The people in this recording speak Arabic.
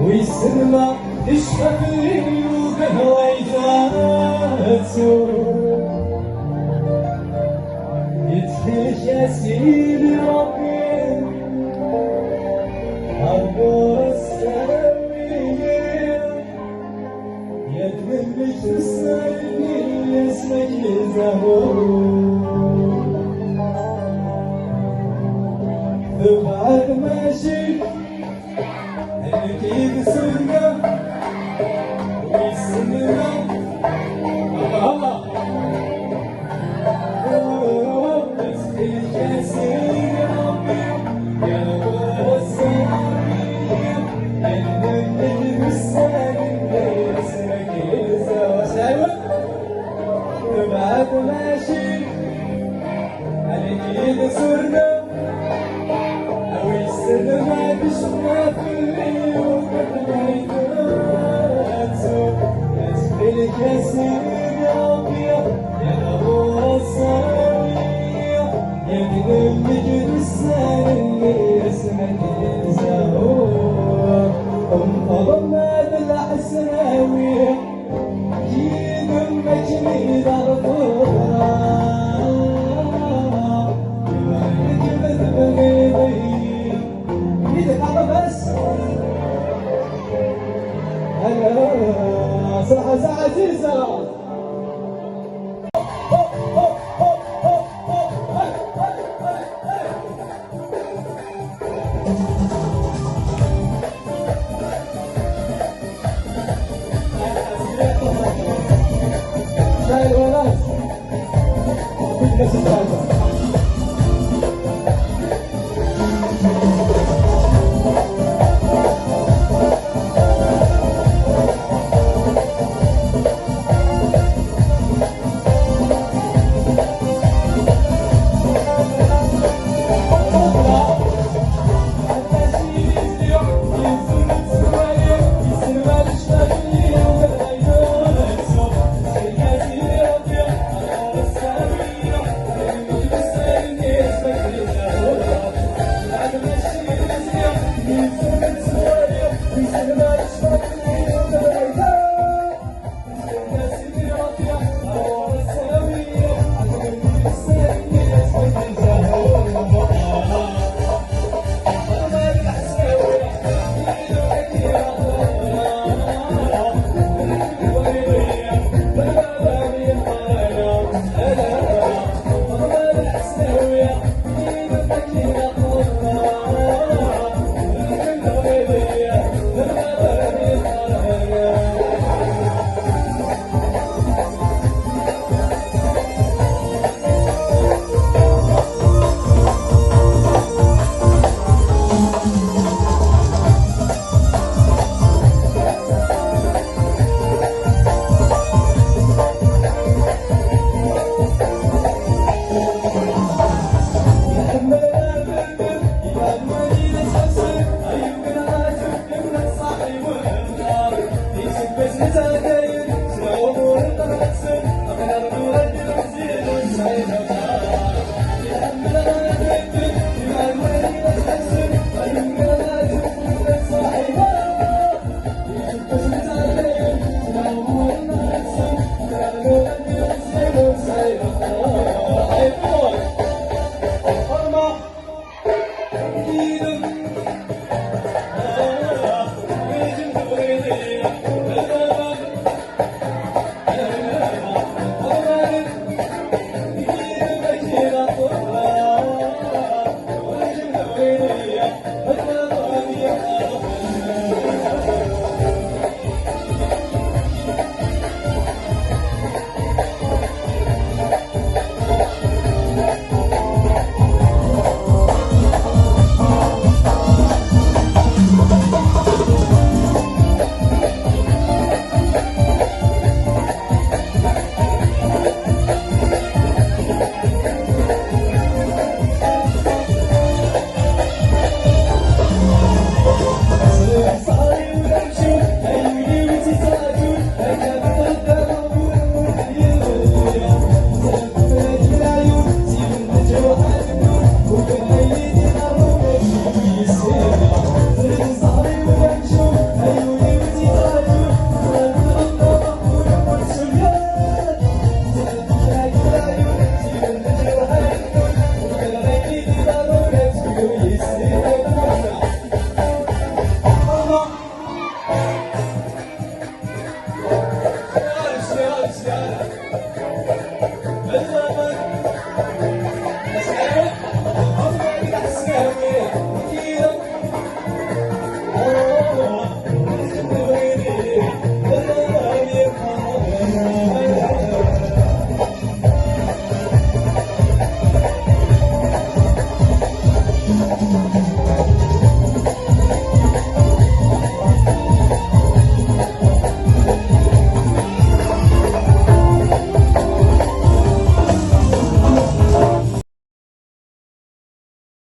ويسمى تشتغل وقهويته يدخل ياسين ربي عباس سامية يدمن بجسمي اسمك زهور بعد ماشي أكيد سرنا ويسمنا الله تسقي كاسين ربي يا والسامية يدمن بجسمي اسمك زهور بعد ماشي أكيد سرنا ما بشنا في اليوم تسبيلك يا سيدي أبيض يا نور السامية يا قلبك لسان اللي اسمك زهور انفضلنا بالحسناوية جيد امك من الغفورة يبارك بذبغيضي ايدك على بس هلا صحة عزيزة شايل وناس كل ناس الثالثة